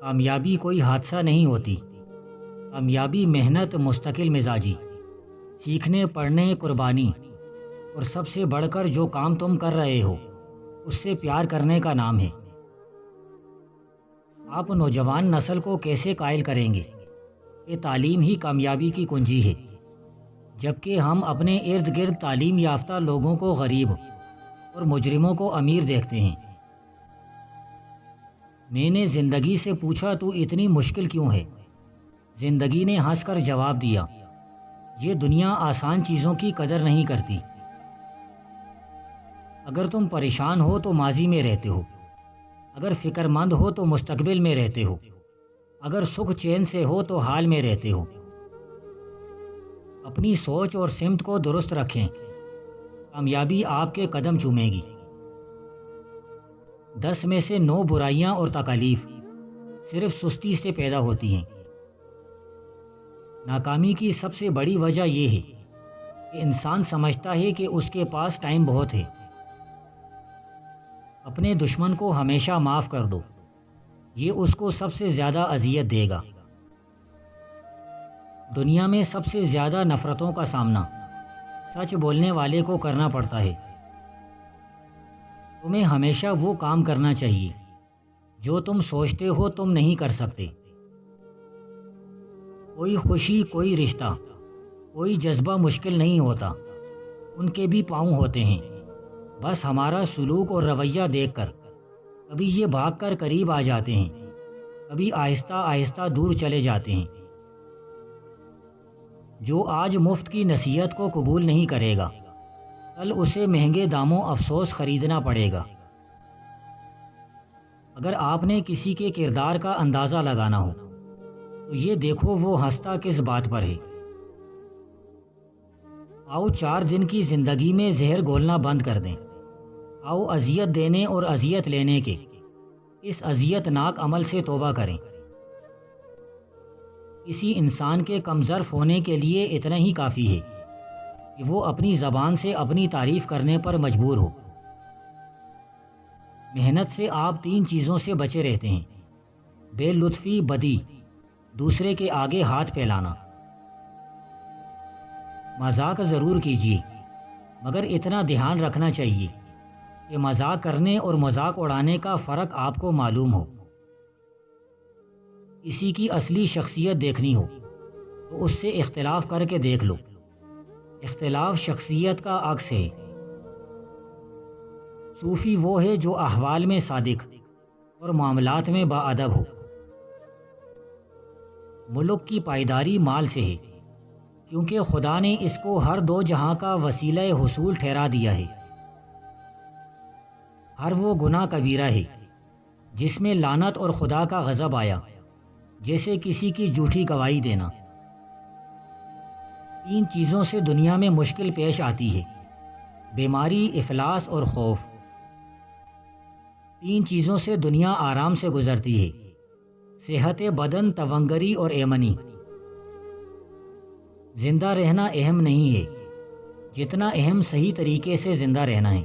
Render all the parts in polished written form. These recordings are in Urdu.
کامیابی کوئی حادثہ نہیں ہوتی۔ کامیابی محنت، مستقل مزاجی، سیکھنے پڑھنے، قربانی، اور سب سے بڑھ کر جو کام تم کر رہے ہو اس سے پیار کرنے کا نام ہے۔ آپ نوجوان نسل کو کیسے قائل کریں گے کہ تعلیم ہی کامیابی کی کنجی ہے، جبکہ ہم اپنے ارد گرد تعلیم یافتہ لوگوں کو غریب اور مجرموں کو امیر دیکھتے ہیں۔ میں نے زندگی سے پوچھا تو اتنی مشکل کیوں ہے؟ زندگی نے ہنس کر جواب دیا، یہ دنیا آسان چیزوں کی قدر نہیں کرتی۔ اگر تم پریشان ہو تو ماضی میں رہتے ہو، اگر فکر مند ہو تو مستقبل میں رہتے ہو، اگر سکھ چین سے ہو تو حال میں رہتے ہو۔ اپنی سوچ اور سمت کو درست رکھیں، کامیابی آپ کے قدم چومے گی۔ 10 میں سے 9 برائیاں اور تکالیف صرف سستی سے پیدا ہوتی ہیں۔ ناکامی کی سب سے بڑی وجہ یہ ہے کہ انسان سمجھتا ہے کہ اس کے پاس ٹائم بہت ہے۔ اپنے دشمن کو ہمیشہ معاف کر دو، یہ اس کو سب سے زیادہ اذیت دے گا۔ دنیا میں سب سے زیادہ نفرتوں کا سامنا سچ بولنے والے کو کرنا پڑتا ہے۔ تمہیں ہمیشہ وہ کام کرنا چاہیے جو تم سوچتے ہو تم نہیں کر سکتے۔ کوئی خوشی، کوئی رشتہ، کوئی جذبہ مشکل نہیں ہوتا، ان کے بھی پاؤں ہوتے ہیں۔ بس ہمارا سلوک اور رویہ دیکھ کر کبھی یہ بھاگ کر قریب آ جاتے ہیں، کبھی آہستہ آہستہ دور چلے جاتے ہیں۔ جو آج مفت کی نصیحت کو قبول نہیں کرے گا، کل اسے مہنگے داموں افسوس خریدنا پڑے گا۔ اگر آپ نے کسی کے کردار کا اندازہ لگانا ہو تو یہ دیکھو وہ ہنستا کس بات پر ہے۔ آؤ 4 دن کی زندگی میں زہر گھولنا بند کر دیں۔ آؤ اذیت دینے اور اذیت لینے کے اس اذیت ناک عمل سے توبہ کریں۔ کسی انسان کے کمظرف ہونے کے لیے اتنا ہی کافی ہے کہ وہ اپنی زبان سے اپنی تعریف کرنے پر مجبور ہو۔ محنت سے آپ 3 چیزوں سے بچے رہتے ہیں: بے لطفی، بدی، دوسرے کے آگے ہاتھ پھیلانا۔ مذاق ضرور کیجیے، مگر اتنا دھیان رکھنا چاہیے کہ مذاق کرنے اور مذاق اڑانے کا فرق آپ کو معلوم ہو۔ کسی کی اصلی شخصیت دیکھنی ہو تو اس سے اختلاف کر کے دیکھ لو۔ اختلاف شخصیت کا عکس ہے۔ صوفی وہ ہے جو احوال میں صادق اور معاملات میں باادب ہو۔ ملک کی پائیداری مال سے ہے، کیونکہ خدا نے اس کو ہر 2 جہاں کا وسیلہ حصول ٹھہرا دیا ہے۔ ہر وہ گناہ کبیرہ ہے جس میں لعنت اور خدا کا غضب آیا، جیسے کسی کی جھوٹی گواہی دینا۔ 3 چیزوں سے دنیا میں مشکل پیش آتی ہے: بیماری، افلاس اور خوف۔ 3 چیزوں سے دنیا آرام سے گزرتی ہے: صحت بدن، تونگری اور ایمنی۔ زندہ رہنا اہم نہیں ہے جتنا اہم صحیح طریقے سے زندہ رہنا ہے۔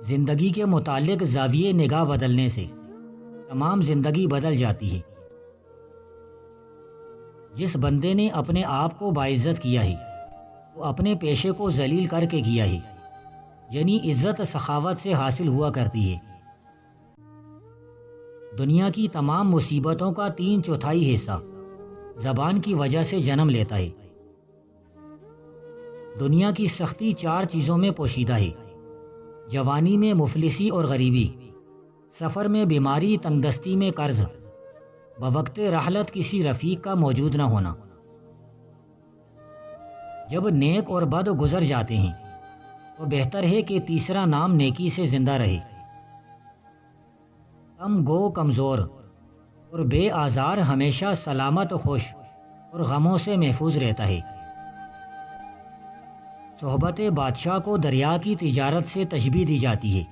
زندگی کے متعلق زاویہ نگاہ بدلنے سے تمام زندگی بدل جاتی ہے۔ جس بندے نے اپنے آپ کو باعزت کیا ہے وہ اپنے پیشے کو ذلیل کر کے کیا ہے، یعنی عزت سخاوت سے حاصل ہوا کرتی ہے۔ دنیا کی تمام مصیبتوں کا 3/4 حصہ زبان کی وجہ سے جنم لیتا ہے۔ دنیا کی سختی 4 چیزوں میں پوشیدہ ہے: جوانی میں مفلسی اور غریبی، سفر میں بیماری، تنگدستی میں قرض، بوقت رحلت کسی رفیق کا موجود نہ ہونا۔ جب نیک اور بد گزر جاتے ہیں تو بہتر ہے کہ تیسرا نام نیکی سے زندہ رہے۔ کم گو کمزور اور بے آزار ہمیشہ سلامت، خوش اور غموں سے محفوظ رہتا ہے۔ صحبت بادشاہ کو دریا کی تجارت سے تشبیہ دی جاتی ہے،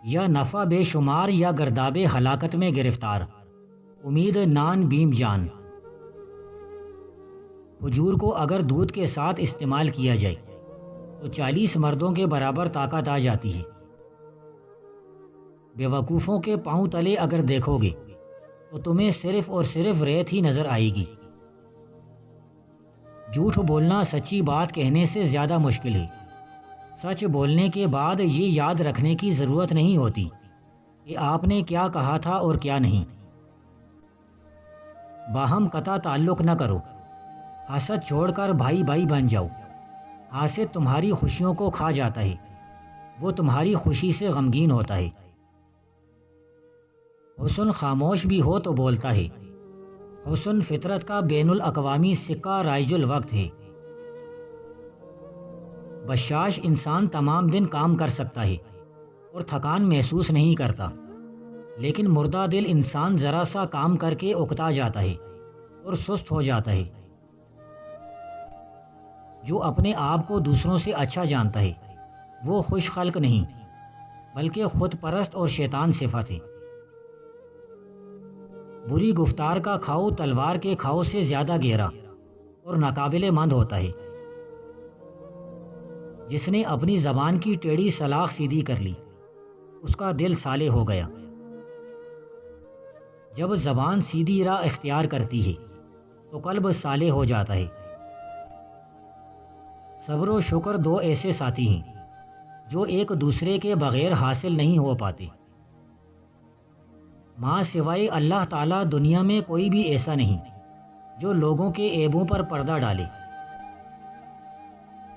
یا نفع بے شمار یا گرداب ہلاکت میں گرفتار، امید نان بیم جان۔ کھجور کو اگر دودھ کے ساتھ استعمال کیا جائے تو 40 مردوں کے برابر طاقت آ جاتی ہے۔ بیوقوفوں کے پاؤں تلے اگر دیکھو گے تو تمہیں صرف اور صرف ریت ہی نظر آئے گی۔ جھوٹ بولنا سچی بات کہنے سے زیادہ مشکل ہے۔ سچ بولنے کے بعد یہ یاد رکھنے کی ضرورت نہیں ہوتی کہ آپ نے کیا کہا تھا اور کیا نہیں۔ باہم قطع تعلق نہ کرو، حسد چھوڑ کر بھائی بھائی بن جاؤ۔ حاسد تمہاری خوشیوں کو کھا جاتا ہے، وہ تمہاری خوشی سے غمگین ہوتا ہے۔ حسن خاموش بھی ہو تو بولتا ہے۔ حسن فطرت کا بین الاقوامی سکہ رائج الوقت ہے۔ بشاش انسان تمام دن کام کر سکتا ہے اور تھکان محسوس نہیں کرتا، لیکن مردہ دل انسان ذرا سا کام کر کے اکتا جاتا ہے اور سست ہو جاتا ہے۔ جو اپنے آپ کو دوسروں سے اچھا جانتا ہے وہ خوش خلق نہیں بلکہ خود پرست اور شیطان صفت ہے۔ بری گفتار کا کھاؤ تلوار کے کھاؤ سے زیادہ گہرا اور ناقابل مند ہوتا ہے۔ جس نے اپنی زبان کی ٹیڑھی سلاخ سیدھی کر لی اس کا دل صالح ہو گیا۔ جب زبان سیدھی راہ اختیار کرتی ہے تو قلب صالح ہو جاتا ہے۔ صبر و شکر دو ایسے ساتھی ہیں جو ایک دوسرے کے بغیر حاصل نہیں ہو پاتے۔ ماں سوائے اللہ تعالیٰ دنیا میں کوئی بھی ایسا نہیں جو لوگوں کے عیبوں پر پردہ ڈالے۔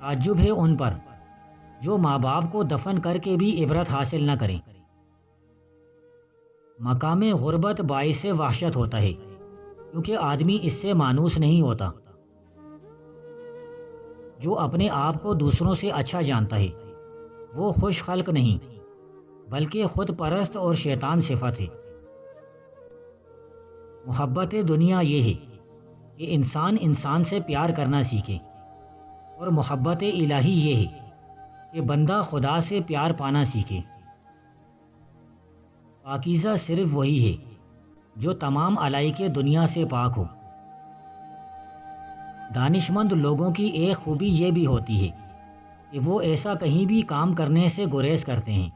تعجب ہے ان پر جو ماں باپ کو دفن کر کے بھی عبرت حاصل نہ کریں۔ مقام غربت باعث وحشت ہوتا ہے کیونکہ آدمی اس سے مانوس نہیں ہوتا۔ جو اپنے آپ کو دوسروں سے اچھا جانتا ہے وہ خوش خلق نہیں بلکہ خود پرست اور شیطان صفت ہے۔ محبت دنیا یہ ہے کہ انسان انسان سے پیار کرنا سیکھے، اور محبت الہی یہ ہے کہ بندہ خدا سے پیار پانا سیکھے۔ پاکیزہ صرف وہی ہے جو تمام علائق دنیا سے پاک ہو۔ دانشمند لوگوں کی ایک خوبی یہ بھی ہوتی ہے کہ وہ ایسا کہیں بھی کام کرنے سے گریز کرتے ہیں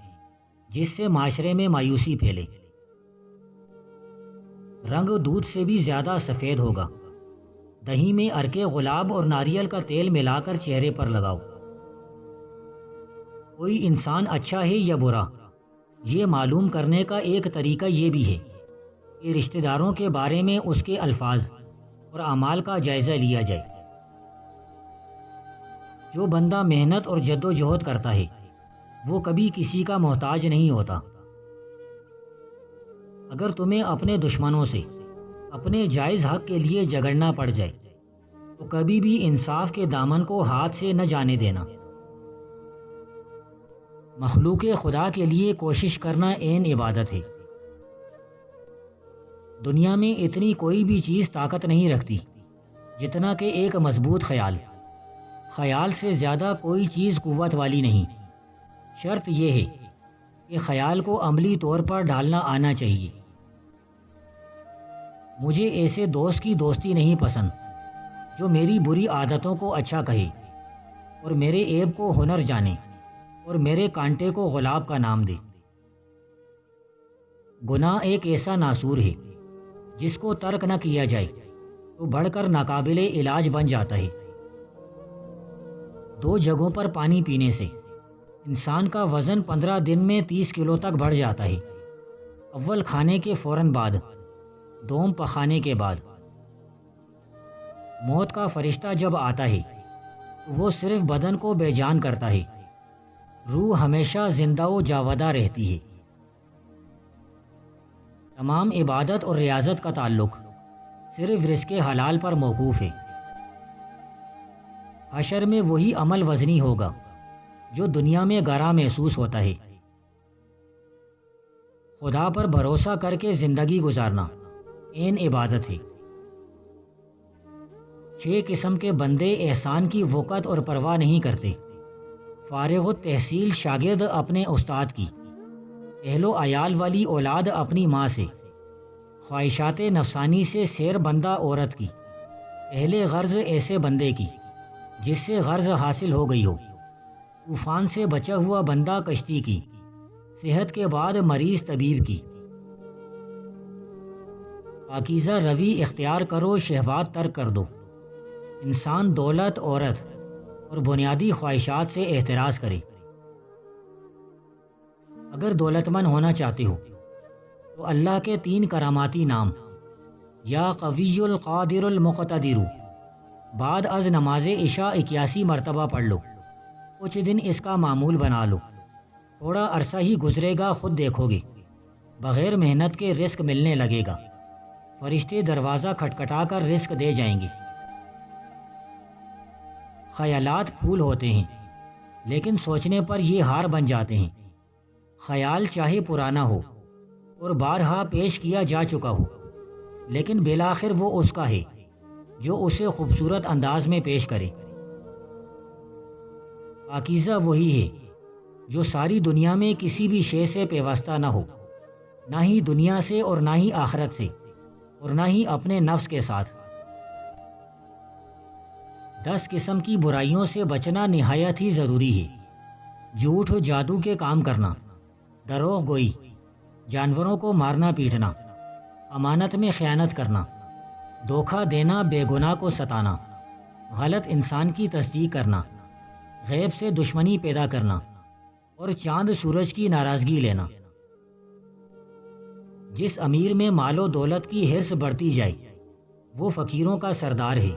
جس سے معاشرے میں مایوسی پھیلے۔ رنگ دودھ سے بھی زیادہ سفید ہوگا، دہی میں عرق گلاب اور ناریل کا تیل ملا کر چہرے پر لگاؤ۔ کوئی انسان اچھا ہے یا برا یہ معلوم کرنے کا ایک طریقہ یہ بھی ہے کہ رشتہ داروں کے بارے میں اس کے الفاظ اور اعمال کا جائزہ لیا جائے۔ جو بندہ محنت اور جد و جہد کرتا ہے وہ کبھی کسی کا محتاج نہیں ہوتا۔ اگر تمہیں اپنے دشمنوں سے اپنے جائز حق کے لیے جھگڑنا پڑ جائے تو کبھی بھی انصاف کے دامن کو ہاتھ سے نہ جانے دینا۔ مخلوق خدا کے لیے کوشش کرنا عین عبادت ہے۔ دنیا میں اتنی کوئی بھی چیز طاقت نہیں رکھتی جتنا کہ ایک مضبوط خیال۔ خیال سے زیادہ کوئی چیز قوت والی نہیں۔ شرط یہ ہے کہ خیال کو عملی طور پر ڈھالنا آنا چاہیے۔ مجھے ایسے دوست کی دوستی نہیں پسند جو میری بری عادتوں کو اچھا کہے اور میرے عیب کو ہنر جانے اور میرے کانٹے کو گلاب کا نام دے۔ گناہ ایک ایسا ناسور ہے جس کو ترک نہ کیا جائے تو بڑھ کر ناقابل علاج بن جاتا ہے۔ دو جگہوں پر پانی پینے سے انسان کا وزن 15 دن میں 30 کلو تک بڑھ جاتا ہے۔ اول کھانے کے فوراً بعد، دوم پخانے کے بعد۔ موت کا فرشتہ جب آتا ہے تو وہ صرف بدن کو بے جان کرتا ہے، روح ہمیشہ زندہ و جاودہ رہتی ہے۔ تمام عبادت اور ریاضت کا تعلق صرف رزق حلال پر موقوف ہے۔ حشر میں وہی عمل وزنی ہوگا جو دنیا میں گراں محسوس ہوتا ہے۔ خدا پر بھروسہ کر کے زندگی گزارنا عین عبادت ہے۔ 6 قسم کے بندے احسان کی وقت اور پرواہ نہیں کرتے۔ فارغ التحصیل شاگرد اپنے استاد کی، اہل و عیال والی اولاد اپنی ماں سے، خواہشات نفسانی سے سیر بندہ عورت کی، اہل غرض ایسے بندے کی جس سے غرض حاصل ہو گئی ہو، طوفان سے بچا ہوا بندہ کشتی کی، صحت کے بعد مریض طبیب کی۔ پاکیزہ روی اختیار کرو، شہوات ترک کر دو۔ انسان دولت، عورت اور بنیادی خواہشات سے احتراز کرے۔ اگر دولت مند ہونا چاہتے ہو تو اللہ کے 3 کراماتی نام یا قوی القادر المقتدر بعد از نماز عشاء 81 مرتبہ پڑھ لو۔ کچھ دن اس کا معمول بنا لو، تھوڑا عرصہ ہی گزرے گا، خود دیکھو گے بغیر محنت کے رزق ملنے لگے گا۔ فرشتے دروازہ کھٹکھٹا کر رزق دے جائیں گے۔ خیالات پھول ہوتے ہیں لیکن سوچنے پر یہ ہار بن جاتے ہیں۔ خیال چاہے پرانا ہو اور بارہا پیش کیا جا چکا ہو، لیکن بالآخر وہ اس کا ہے جو اسے خوبصورت انداز میں پیش کرے۔ پاکیزہ وہی ہے جو ساری دنیا میں کسی بھی شے سے پیوستہ نہ ہو، نہ ہی دنیا سے اور نہ ہی آخرت سے اور نہ ہی اپنے نفس کے ساتھ۔ 10 قسم کی برائیوں سے بچنا نہایت ہی ضروری ہے۔ جھوٹ و جادو کے کام کرنا، دروغ گوئی، جانوروں کو مارنا پیٹنا، امانت میں خیانت کرنا، دھوکہ دینا، بے گناہ کو ستانا، غلط انسان کی تصدیق کرنا، غیب سے دشمنی پیدا کرنا اور چاند سورج کی ناراضگی لینا۔ جس امیر میں مال و دولت کی حرص بڑھتی جائے وہ فقیروں کا سردار ہے۔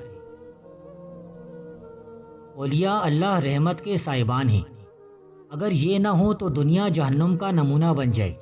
اولیاء اللہ رحمت کے صاحبان ہیں، اگر یہ نہ ہو تو دنیا جہنم کا نمونہ بن جائے۔